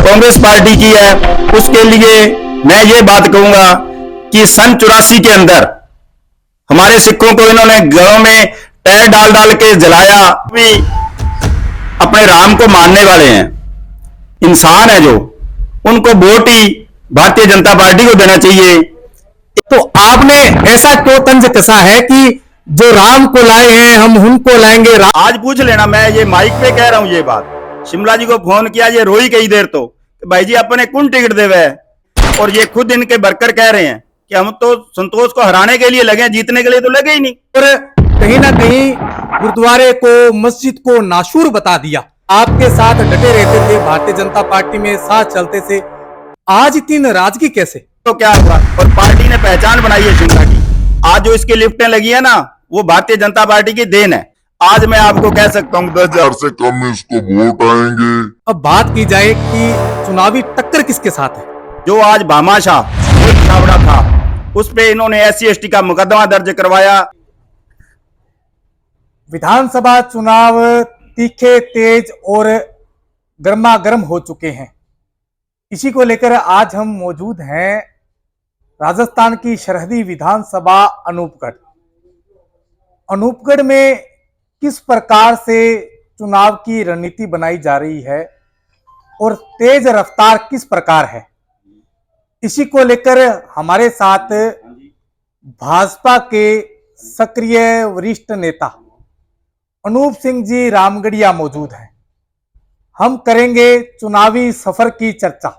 Congress party की है, उसके लिए मैं ये बात कहूंगा कि सन 84 के अंदर हमारे सिखों को इन्होंने घरों में टायर डाल डाल के जलाया। भी अपने राम को मानने वाले हैं, इंसान है जो, उनको वोट ही भारतीय जनता पार्टी को देना चाहिए। तो आपने ऐसा क्यों तंज कसा है कि जो राम को लाए हैं हम उनको लाएंगे? आज पूछ लेना, मैं ये माइक पे कह रहा हूं ये बात। शिमला जी को फोन किया, ये रोई कई देर तो भाई जी अपने कौन टिकट देवे है, और ये खुद इनके वर्कर कह रहे हैं कि हम तो संतोष को हराने के लिए लगे, जीतने के लिए तो लगे ही नहीं। और कहीं ना कहीं गुरुद्वारे को, मस्जिद को नाशूर बता दिया। आपके साथ डटे रहते थे, भारतीय जनता पार्टी में साथ चलते थे, आज इतनी नाराजगी कैसे? तो क्या हुआ? और पार्टी ने पहचान बनाई है शिमला की। आज जो इसकी लिफ्टें लगी है ना, वो भारतीय जनता पार्टी की देन है। आज मैं आपको कह सकता हूँ 10,000 से कम में उसको वोट आएंगे। अब बात की जाए कि चुनावी टक्कर किसके साथ है? जो आज भामाशाह छावड़ा था, उस पे इन्होंने SC/ST का मुकदमा दर्ज करवाया। विधानसभा चुनाव तीखे, तेज और गर्मा गर्म हो चुके हैं। इसी को लेकर आज हम मौजूद हैं राजस्थान की सरहदी विधानसभा अनूपगढ़। अनूपगढ़ में किस प्रकार से चुनाव की रणनीति बनाई जा रही है और तेज रफ्तार किस प्रकार है, इसी को लेकर हमारे साथ भाजपा के सक्रिय वरिष्ठ नेता अनूप सिंह जी रामगढ़िया मौजूद हैं। हम करेंगे चुनावी सफर की चर्चा।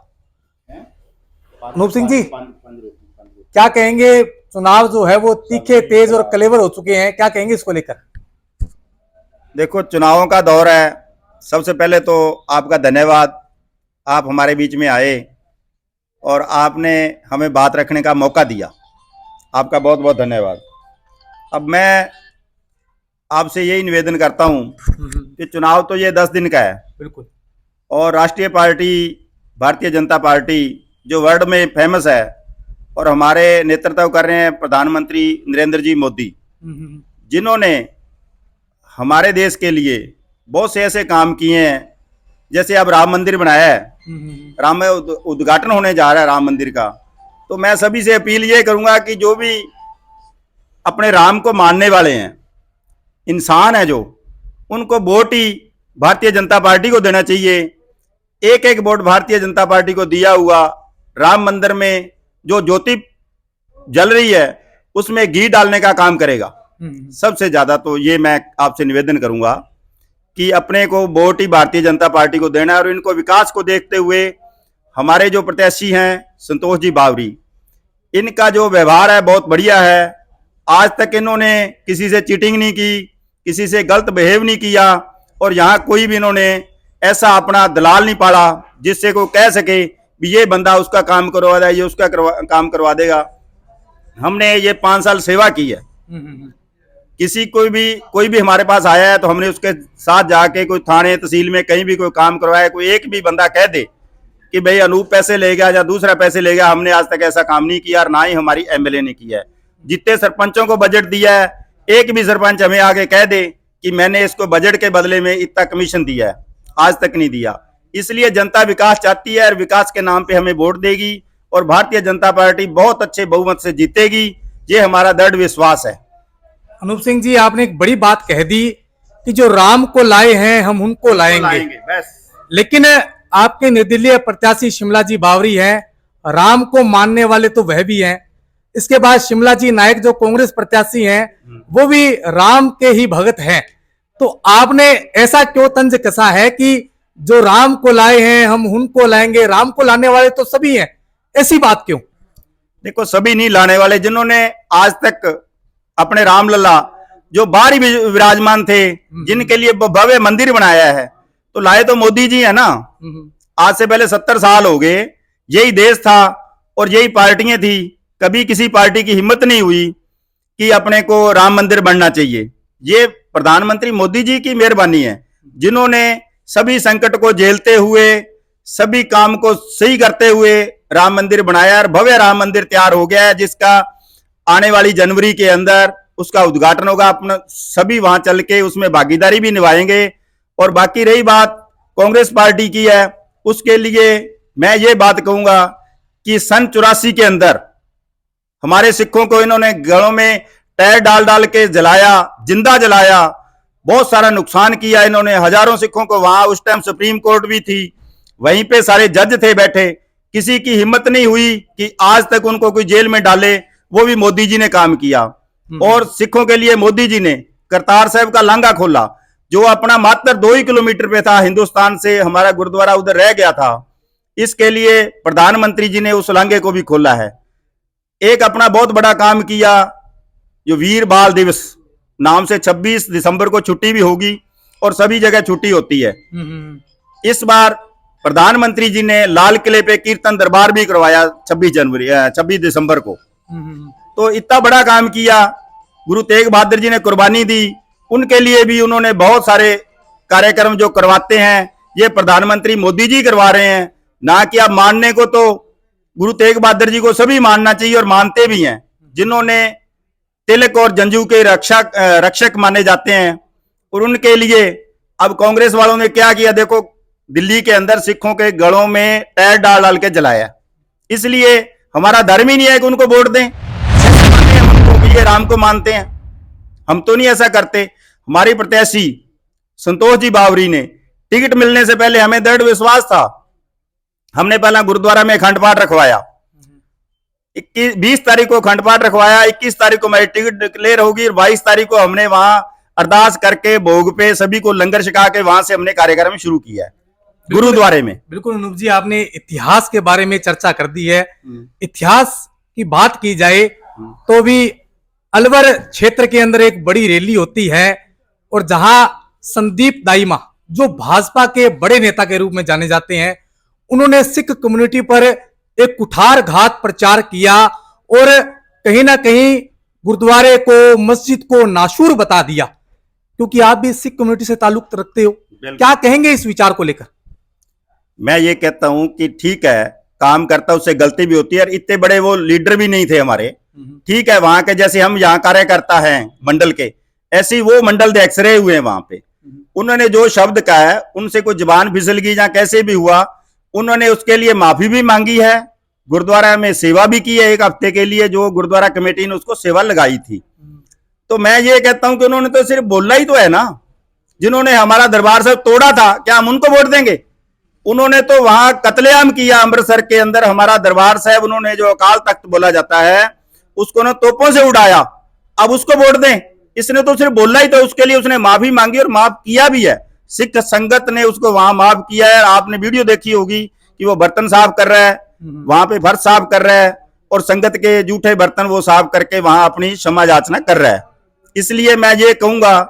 अनूप सिंह जी, क्या कहेंगे? चुनाव जो है वो तीखे, तेज और कलेवर हो चुके हैं, क्या कहेंगे इसको लेकर? देखो, चुनावों का दौर है। सबसे पहले तो आपका धन्यवाद, आप हमारे बीच में आए और आपने हमें बात रखने का मौका दिया। आपका बहुत बहुत धन्यवाद। अब मैं आपसे यही निवेदन करता हूं कि चुनाव तो ये 10 दिन का है, बिल्कुल, और राष्ट्रीय पार्टी भारतीय जनता पार्टी जो वर्ल्ड में फेमस है और हमारे नेतृत्व कर रहे हैं प्रधानमंत्री नरेंद्र जी मोदी, जिन्होंने हमारे देश के लिए बहुत से ऐसे काम किए हैं। जैसे अब राम मंदिर बनाया है, राम उद्घाटन होने जा रहा है राम मंदिर का। तो मैं सभी से अपील ये करूंगा कि जो भी अपने राम को मानने वाले हैं, इंसान है जो, उनको वोट ही भारतीय जनता पार्टी को देना चाहिए। एक एक वोट भारतीय जनता पार्टी को दिया हुआ राम मंदिर में जो ज्योति जल रही है उसमें घी डालने का काम करेगा। सबसे ज्यादा तो ये मैं आपसे निवेदन करूंगा कि अपने को वोट ही भारतीय जनता पार्टी को देना है। और इनको विकास को देखते हुए हमारे जो प्रत्याशी हैं संतोष जी बावरी, इनका जो व्यवहार है बहुत बढ़िया है। आज तक इन्होंने किसी से चीटिंग नहीं की, किसी से गलत बिहेव नहीं किया, और यहाँ कोई भी इन्होंने ऐसा अपना दलाल नहीं पाला जिससे कोई कह सके भी ये बंदा उसका काम करवा देगा, ये उसका काम करवा देगा। हमने ये 5 साल सेवा की है। किसी कोई भी हमारे पास आया है तो हमने उसके साथ जाके कोई थाने तहसील में कहीं भी कोई काम करवाया, कोई एक भी बंदा कह दे कि भाई अनूप पैसे ले गया या दूसरा पैसे ले गया, हमने आज तक ऐसा काम नहीं किया, और ना ही हमारी MLA ने किया है। जितने सरपंचों को बजट दिया है, एक भी सरपंच हमें आगे कह दे कि मैंने इसको बजट के बदले में इतना कमीशन दिया है, आज तक नहीं दिया। इसलिए जनता विकास चाहती है और विकास के नाम पे हमें वोट देगी, और भारतीय जनता पार्टी बहुत अच्छे बहुमत से जीतेगी, ये हमारा दृढ़ विश्वास है। अनूप सिंह जी, आपने एक बड़ी बात कह दी कि जो राम को लाए हैं हम उनको लाएंगे, बस। लेकिन आपके निर्दलीय प्रत्याशी शिमला जी बावरी हैं, राम को मानने वाले तो वह भी हैं। इसके बाद शिमला जी नायक जो कांग्रेस प्रत्याशी हैं, वो भी राम के ही भगत हैं। तो आपने ऐसा क्यों तंज कसा है कि जो राम को लाए हैं हम उनको लाएंगे? राम को लाने वाले तो सभी हैं, ऐसी बात क्यों? देखो, सभी नहीं लाने वाले। जिन्होंने आज तक अपने रामलला जो बाहर ही विराजमान थे, जिनके लिए भव्य मंदिर बनाया है, तो लाए तो मोदी जी है ना। आज से पहले 70 साल हो गए, यही देश था और यही पार्टियां थी। कभी किसी पार्टी की हिम्मत नहीं हुई कि अपने को राम मंदिर बनना चाहिए। ये प्रधानमंत्री मोदी जी की मेहरबानी है, जिन्होंने सभी संकट को झेलते हुए, सभी काम को सही करते हुए राम मंदिर बनाया, और भव्य राम मंदिर तैयार हो गया है, जिसका आने वाली जनवरी के अंदर उसका उद्घाटन होगा। अपना सभी वहां चल के उसमें भागीदारी भी निभाएंगे। और बाकी रही बात कांग्रेस पार्टी की है, उसके लिए मैं ये बात कहूंगा कि सन 84 के अंदर हमारे सिखों को इन्होंने घरों में टायर डाल डाल के जलाया, जिंदा जलाया, बहुत सारा नुकसान किया इन्होंने। हजारों सिखों को वहां उस टाइम सुप्रीम कोर्ट भी थी, वहीं पे सारे जज थे बैठे, किसी की हिम्मत नहीं हुई कि आज तक उनको कोई जेल में डाले। वो भी मोदी जी ने काम किया। और सिखों के लिए मोदी जी ने करतार साहब का लांघा खोला, जो अपना मात्र 2 ही किलोमीटर पे था हिंदुस्तान से, हमारा गुरुद्वारा उधर रह गया था। इसके लिए प्रधानमंत्री जी ने उस लांघे को भी खोला है। एक अपना बहुत बड़ा काम किया, जो वीर बाल दिवस नाम से 26 दिसंबर को छुट्टी भी होगी और सभी जगह छुट्टी होती है। इस बार प्रधानमंत्री जी ने लाल किले पे कीर्तन दरबार भी करवाया 26 दिसंबर को। तो इतना बड़ा काम किया। गुरु तेग बहादुर जी ने कुर्बानी दी, उनके लिए भी उन्होंने बहुत सारे कार्यक्रम जो करवाते हैं ये प्रधानमंत्री मोदी जी करवा रहे हैं। ना कि आप मानने को तो गुरु तेग बहादुर जी को सभी मानना चाहिए और मानते भी हैं, जिन्होंने तिलक और जंजू के रक्षक माने जाते हैं। और उनके लिए अब कांग्रेस वालों ने क्या किया, देखो दिल्ली के अंदर सिखों के गलों में टायर डाल डाल के जलाया। इसलिए हमारा धर्म ही नहीं है कि उनको वोट दें। हम उनको ये राम को मानते हैं, हम तो नहीं ऐसा करते। हमारी प्रत्याशी संतोष जी बावरी ने टिकट मिलने से पहले हमें दृढ़ विश्वास था, हमने पहला गुरुद्वारा में अखंड पाठ रखवाया। 20 तारीख को अखंड पाठ रखवाया, 21 तारीख को हमारी टिकट डिक्लेयर होगी और 22 तारीख को हमने वहां अरदास करके भोग पे सभी को लंगर छिका के वहां से हमने कार्यक्रम शुरू किया है गुरुद्वारे में। बिल्कुल अनूप जी, आपने इतिहास के बारे में चर्चा कर दी है। इतिहास की बात की जाए तो भी अलवर क्षेत्र के अंदर एक बड़ी रैली होती है और जहां संदीप दाइमा, जो भाजपा के बड़े नेता के रूप में जाने जाते हैं, उन्होंने सिख कम्युनिटी पर एक कुठारघात प्रचार किया और कहीं ना कहीं गुरुद्वारे को, मस्जिद को नाशूर बता दिया। क्योंकि आप भी सिख कम्युनिटी से ताल्लुक रखते हो, क्या कहेंगे इस विचार को लेकर? मैं ये कहता हूं कि ठीक है, काम करता उससे गलती भी होती है, और इतने बड़े वो लीडर भी नहीं थे हमारे। ठीक है, वहां के जैसे हम यहाँ कार्यकर्ता हैं मंडल के, ऐसे ही वो मंडल अध्यक्ष रहे हुए हैं वहां पे। उन्होंने जो शब्द कहा है, उनसे कोई जुबान फिसल गई या कैसे भी हुआ, उन्होंने उसके लिए माफी भी मांगी है। गुरुद्वारा में सेवा भी की है 1 हफ्ते के लिए, जो गुरुद्वारा कमेटी ने उसको सेवा लगाई थी। तो मैं ये कहता हूं कि उन्होंने तो सिर्फ बोला ही तो है ना। जिन्होंने हमारा दरबार साहब तोड़ा था, क्या हम उनको वोट देंगे? उन्होंने तो वहां कत्लेआम किया अमृतसर के अंदर हमारा दरबार साहब। उन्होंने जो अकाल तख्त बोला जाता है उसको ना तोपों से उड़ाया, अब उसको वोट दें? इसने तो सिर्फ बोला ही तो, उसके लिए उसने माफी मांगी और माफ किया भी है। सिख संगत ने उसको वहां माफ किया है। आपने वीडियो देखी होगी कि वो बर्तन साफ कर रहा है, वहां पे फर्श साफ कर रहा है और संगत के जूठे बर्तन वो साफ करके वहां अपनी क्षमा याचना कर रहा है। इसलिए मैं ये कहूंगा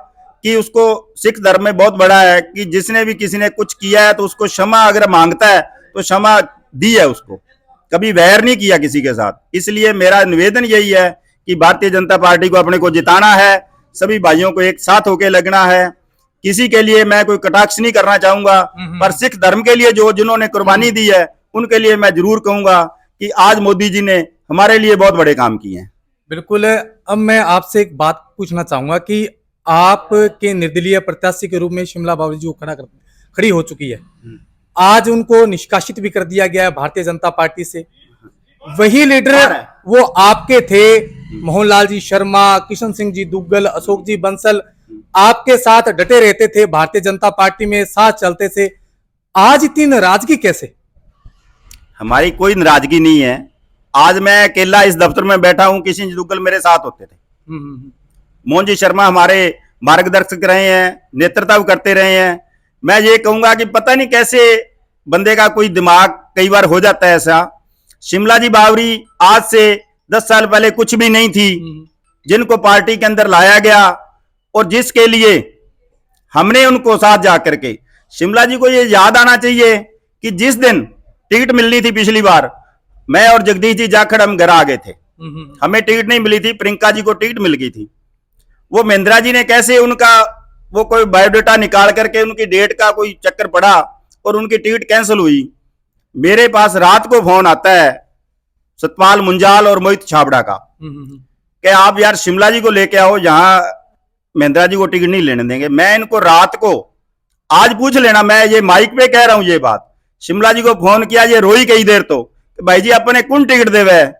कि उसको सिख धर्म में बहुत बड़ा है कि जिसने भी किसी ने कुछ किया है तो उसको क्षमा अगर मांगता है तो क्षमा दी है, उसको कभी वैर नहीं किया किसी के साथ। इसलिए मेरा निवेदन यही है कि भारतीय जनता पार्टी को अपने को जिताना है, सभी भाइयों को एक साथ होकर लगना है। किसी के लिए मैं कोई कटाक्ष नहीं करना चाहूंगा, पर सिख धर्म के लिए जो जिन्होंने कुर्बानी दी है उनके लिए मैं जरूर कहूंगा कि आज मोदी जी ने हमारे लिए बहुत बड़े काम किए हैं। बिल्कुल। अब मैं आपसे एक बात पूछना चाहूंगा कि आपके निर्दलीय प्रत्याशी के रूप में शिमला बावरी जी खड़ी हो चुकी है, आज उनको निष्कासित भी कर दिया गया है भारतीय जनता पार्टी से। वही लीडर वो आपके थे, मोहनलाल जी शर्मा, किशन सिंह जी दुग्गल, अशोक जी बंसल, आपके साथ डटे रहते थे, भारतीय जनता पार्टी में साथ चलते थे। आज इतनी नाराजगी कैसे? हमारी कोई नाराजगी नहीं है। आज मैं अकेला इस दफ्तर में बैठा हूं, किशन जी दुग्गल मेरे साथ होते थे, मोहन जी शर्मा हमारे मार्गदर्शक रहे हैं, नेतृत्व करते रहे हैं। मैं ये कहूंगा कि पता नहीं कैसे बंदे का कोई दिमाग कई बार हो जाता है ऐसा। शिमला जी बावरी आज से 10 साल पहले कुछ भी नहीं थी, जिनको पार्टी के अंदर लाया गया और जिसके लिए हमने उनको साथ जाकर के, शिमला जी को ये याद आना चाहिए कि जिस दिन टिकट मिलनी थी पिछली बार, मैं और जगदीश जी जाखड़ हम घर आ गए थे, हमें टिकट नहीं मिली थी, प्रियंका जी को टिकट मिल गई थी। वो महेंद्रा जी ने कैसे उनका वो कोई बायोडाटा निकाल करके उनकी डेट का कोई चक्कर पड़ा और उनकी टिकट कैंसिल हुई। मेरे पास रात को फोन आता है सतपाल मुंजाल और मोहित छाबड़ा का कि आप यार शिमला जी को लेके आओ, यहां महेंद्रा जी को टिकट नहीं लेने देंगे। मैं इनको रात को, आज पूछ लेना, मैं ये माइक पे कह रहा हूं ये बात, शिमला जी को फोन किया, ये रोई कई देर तो भाई जी अपने कौन टिकट देवे है।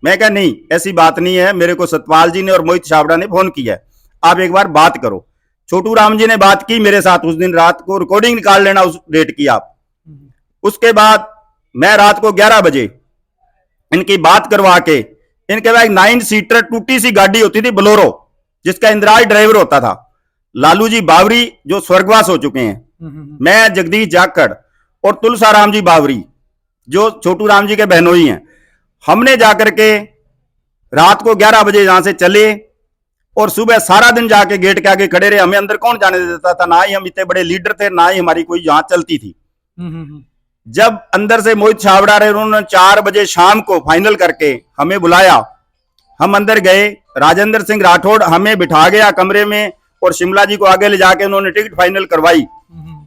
मैं कहा नहीं ऐसी बात नहीं है, मेरे को सतपाल जी ने और मोहित छाबड़ा ने फोन किया है, आप एक बार बात करो। छोटू राम जी ने बात की मेरे साथ उस दिन रात को, रिकॉर्डिंग निकाल लेना उस डेट की आप। उसके बाद मैं रात को 11 बजे इनकी बात करवा के, इनके पास 9 सीटर टूटी सी गाड़ी होती थी बोलेरो, जिसका इंदिराज ड्राइवर होता था, लालू जी बावरी जो स्वर्गवास हो चुके हैं, मैं जगदीश जाखड़ और तुलसाराम जी बावरी जो छोटू राम जी के बहनोई हैं, हमने जाकर के रात को 11 बजे यहां से चले और सुबह सारा दिन जाके गेट के आगे खड़े रहे। हमें अंदर कौन जाने देता था, ना ही हम इतने बड़े लीडर थे, ना ही हमारी कोई यहां चलती थी। जब अंदर से मोहित छाबड़ा रहे, उन्होंने 4 बजे शाम को फाइनल करके हमें बुलाया, हम अंदर गए, राजेंद्र सिंह राठौड़ हमें बिठा गया कमरे में और शिमला जी को आगे ले जाके उन्होंने टिकट फाइनल करवाई।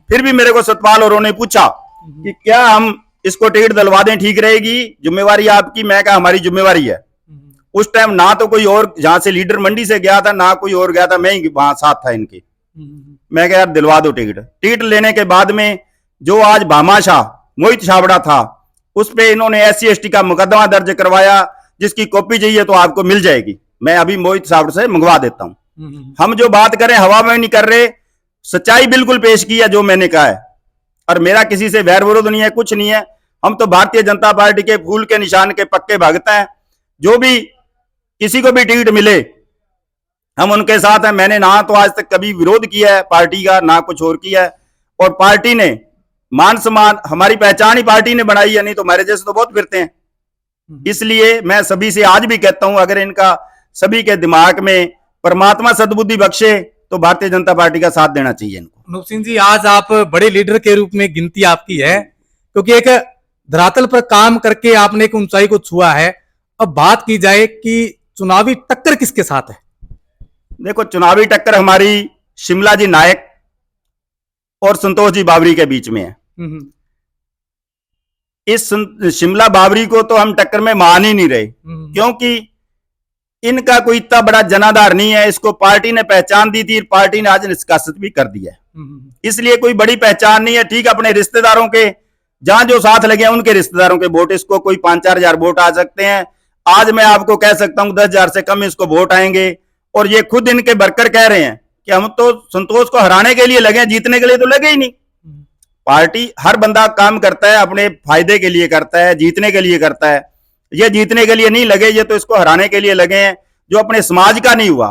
फिर भी मेरे को सतपाल और उन्होंने पूछा कि क्या हम इसको टिकट दिलवा दें, ठीक रहेगी, जिम्मेवारी आपकी। मैं कहा हमारी जिम्मेवारी है। उस टाइम ना तो कोई और जहां से लीडर मंडी से गया था, ना कोई और गया था, मैं ही वहां साथ था इनके। मैं कहा यार दिलवा दो टिकट। टिकट लेने के बाद में जो आज भामाशाह मोहित छाबड़ा था, उस पे इन्होंने SC/ST का मुकदमा दर्ज करवाया, जिसकी कॉपी चाहिए तो आपको मिल जाएगी, मैं अभी मोहित छाबड़ा से मंगवा देता हूं। हम जो बात करें हवा में नहीं कर रहे, सच्चाई बिल्कुल पेश की है जो मैंने कहा है, और मेरा किसी से वैर विरोध नहीं है, कुछ नहीं है। हम तो भारतीय जनता पार्टी के फूल के निशान के पक्के भक्त हैं। जो भी किसी को भी टिकट मिले हम उनके साथ हैं। मैंने ना तो आज तक कभी विरोध किया है पार्टी का, ना कुछ और किया है, और पार्टी ने मान सम्मान, हमारी पहचान ही पार्टी ने बनाई है, नहीं तो हमारे जैसे तो बहुत फिरते हैं। इसलिए मैं सभी से आज भी कहता हूं, अगर इनका सभी के दिमाग में परमात्मा सद्बुद्धि बख्शे तो भारतीय जनता पार्टी का साथ देना चाहिए इनको। अनूप सिंह जी, आज आप बड़े लीडर के रूप में गिनती आपकी है, क्योंकि एक धरातल पर काम करके आपने एक ऊंचाई को छुआ है। अब बात की जाए कि चुनावी टक्कर किसके साथ है? देखो, चुनावी टक्कर हमारी शिमला जी नायक और संतोष जी बावरी के बीच में है। इस शिमला बावरी को तो हम टक्कर में मान ही नहीं रहे, क्योंकि इनका कोई इतना बड़ा जनाधार नहीं है। इसको पार्टी ने पहचान दी थी, पार्टी ने आज निष्कासित भी कर दिया है, इसलिए कोई बड़ी पहचान नहीं है। ठीक, अपने रिश्तेदारों के जहां जो साथ लगे हैं उनके रिश्तेदारों के वोट, इसको कोई 5-4 हजार वोट आ सकते हैं। आज मैं आपको कह सकता हूं 10,000 से कम इसको वोट आएंगे, और ये खुद इनके वर्कर कह रहे हैं कि हम तो संतोष को हराने के लिए लगे, जीतने के लिए तो लगे ही नहीं। पार्टी, हर बंदा काम करता है अपने फायदे के लिए करता है, जीतने के लिए करता है। ये जीतने के लिए नहीं लगे, ये तो इसको हराने के लिए लगे हैं। जो अपने समाज का नहीं हुआ,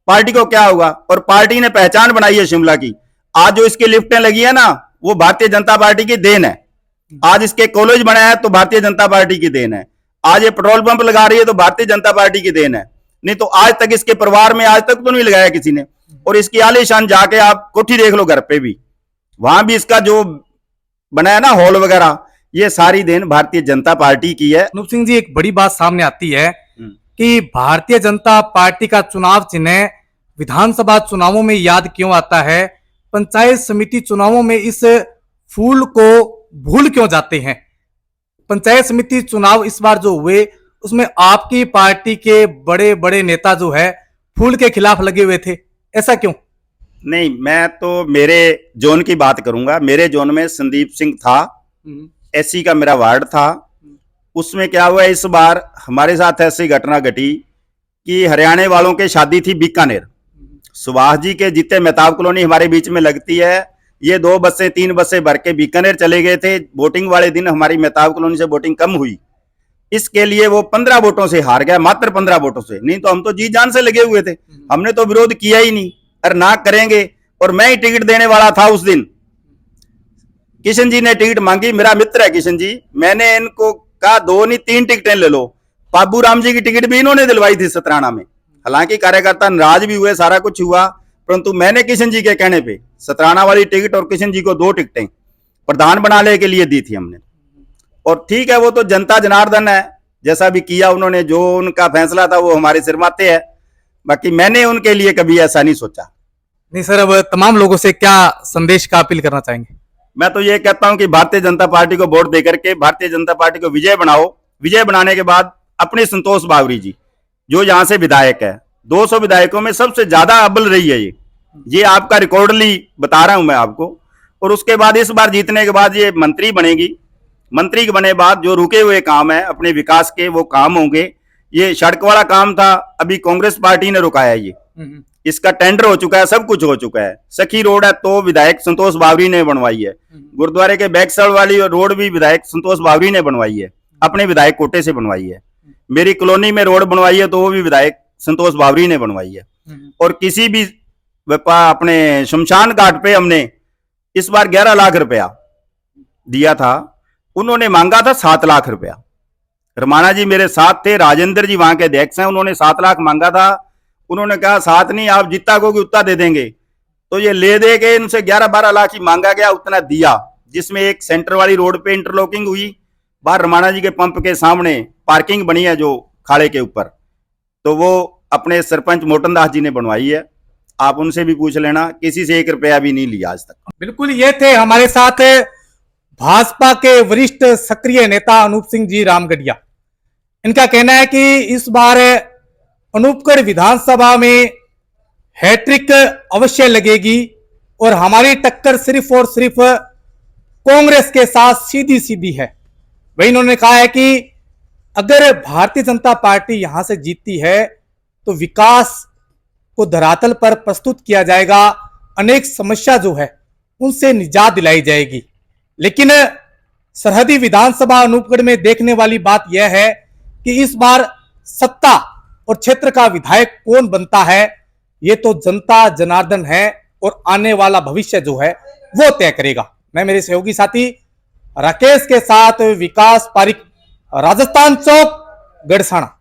पार्टी को क्या होगा? और पार्टी ने पहचान बनाई है शिमला की। आज जो इसकी लिफ्टें लगी है ना, वो भारतीय जनता पार्टी की देन है। आज इसके कॉलेज बनाया है तो भारतीय जनता पार्टी की देन है। आज ये पेट्रोल पंप लगा रही है तो भारतीय जनता पार्टी की देन है। नहीं तो आज तक इसके परिवार में आज तक तो नहीं लगाया किसी ने। और इसकी आलीशान जाके आप कोठी देख लो घर पे भी, वहां भी इसका जो बनाया ना हॉल वगैरह, ये सारी देन भारतीय जनता पार्टी की है। अनूप सिंह जी, एक बड़ी बात सामने आती है कि भारतीय जनता पार्टी का चुनाव चिन्ह विधानसभा चुनावों में याद क्यों आता है, पंचायत समिति चुनावों में इस फूल को भूल क्यों जाते हैं? पंचायत समिति चुनाव इस बार जो हुए उसमें आपकी पार्टी के बड़े बड़े नेता जो है फूल के खिलाफ लगे हुए थे, ऐसा क्यों? नहीं, मैं तो मेरे जोन की बात करूंगा। मेरे जोन में संदीप सिंह था, SC का मेरा वार्ड था। उसमें क्या हुआ, इस बार हमारे साथ ऐसी घटना घटी कि हरियाणा वालों के शादी थी बीकानेर। सुभाष जी के जितने मेहताब कॉलोनी हमारे बीच में लगती है, ये 2 बसें 3 बसें भर के बीकानेर चले गए थे। वोटिंग वाले दिन हमारी मेहताब कॉलोनी से वोटिंग कम हुई, इसके लिए वो 15 वोटों से हार गया, मात्र 15 वोटों से। नहीं तो हम तो जी जान से लगे हुए थे, हमने तो विरोध किया ही नहीं, और ना करेंगे। और मैं ही टिकट देने वाला था उस दिन। किशन जी ने टिकट मांगी, मेरा मित्र है किशन जी, मैंने इनको कहा 2 नहीं 3 टिकटें ले लो। बाबू राम जी की टिकट भी इन्होंने दिलवाई थी सतराना में। हालांकि कार्यकर्ता नाराज भी हुए, सारा कुछ हुआ, परंतु मैंने किशन जी के कहने पे सतराना वाली टिकट और किशन जी को 2 टिकटें प्रधान बनाने के लिए दी थी हमने। और ठीक है, वो तो जनता जनार्दन है, जैसा भी किया उन्होंने, जो उनका फैसला था वो हमारे सिर माथे है। बाकी मैंने उनके लिए कभी ऐसा नहीं सोचा। नहीं सर, अब तमाम लोगों से क्या संदेश का अपील करना चाहेंगे? मैं तो ये कहता हूं कि भारतीय जनता पार्टी को वोट देकर के भारतीय जनता पार्टी को विजय बनाओ। विजय बनाने के बाद अपने संतोष बावरी जी जो यहां से विधायक है, 200 विधायकों में सबसे ज्यादा अव्वल रही है ये आपका रिकॉर्डली बता रहा हूं मैं आपको। और उसके बाद इस बार जीतने के बाद ये मंत्री बनेगी। मंत्री के बने बाद जो रुके हुए काम है अपने विकास के, वो काम होंगे। ये सड़क वाला काम था, अभी कांग्रेस पार्टी ने रुकाया ये, इसका टेंडर हो चुका है, सब कुछ हो चुका है। सखी रोड है तो विधायक संतोष बावरी ने बनवाई है। गुरुद्वारे के बैक साइड वाली रोड भी विधायक संतोष बावरी ने बनवाई है, अपने विधायक कोटे से बनवाई है। मेरी कॉलोनी में रोड बनवाई है तो वो भी विधायक संतोष बावरी ने बनवाई है। और किसी भी अपने शमशान घाट पे हमने इस बार 11 लाख रुपया दिया था, उन्होंने मांगा था 7 लाख रुपया। रमाना जी मेरे साथ थे, राजेंद्र जी वहां के अध्यक्ष हैं, उन्होंने 7 लाख मांगा था। उन्होंने कहा 7 नहीं, आप जितना कहोगे उतना दे देंगे। तो ये ले दे के इनसे 11-12 लाख ही मांगा गया, उतना दिया। जिसमें एक सेंटर वाली रोड पे इंटरलॉकिंग हुई, बाहर रमाना जी के पंप के सामने पार्किंग बनी है जो खाड़े के ऊपर, तो वो अपने सरपंच मोटन दास जी ने बनवाई है। आप उनसे भी पूछ लेना, किसी से 1 रुपया भी नहीं लिया आज तक। बिल्कुल, ये थे हमारे साथ भाजपा के वरिष्ठ सक्रिय नेता अनूप सिंह जी रामगढ़िया। इनका कहना है कि इस बार अनूपगढ़ विधानसभा में हैट्रिक अवश्य लगेगी और हमारी टक्कर सिर्फ और सिर्फ कांग्रेस के साथ सीधी सीधी है। वही इन्होंने कहा है कि अगर भारतीय जनता पार्टी यहां से जीतती है तो विकास को धरातल पर प्रस्तुत किया जाएगा, अनेक समस्या जो है उनसे निजात दिलाई जाएगी। लेकिन सरहदी विधानसभा अनूपगढ़ में देखने वाली बात यह है कि इस बार सत्ता और क्षेत्र का विधायक कौन बनता है, ये तो जनता जनार्दन है और आने वाला भविष्य जो है वो तय करेगा। मैं मेरे सहयोगी साथी राकेश के साथ विकास पारिक, राजस्थान चौक, गढ़साना।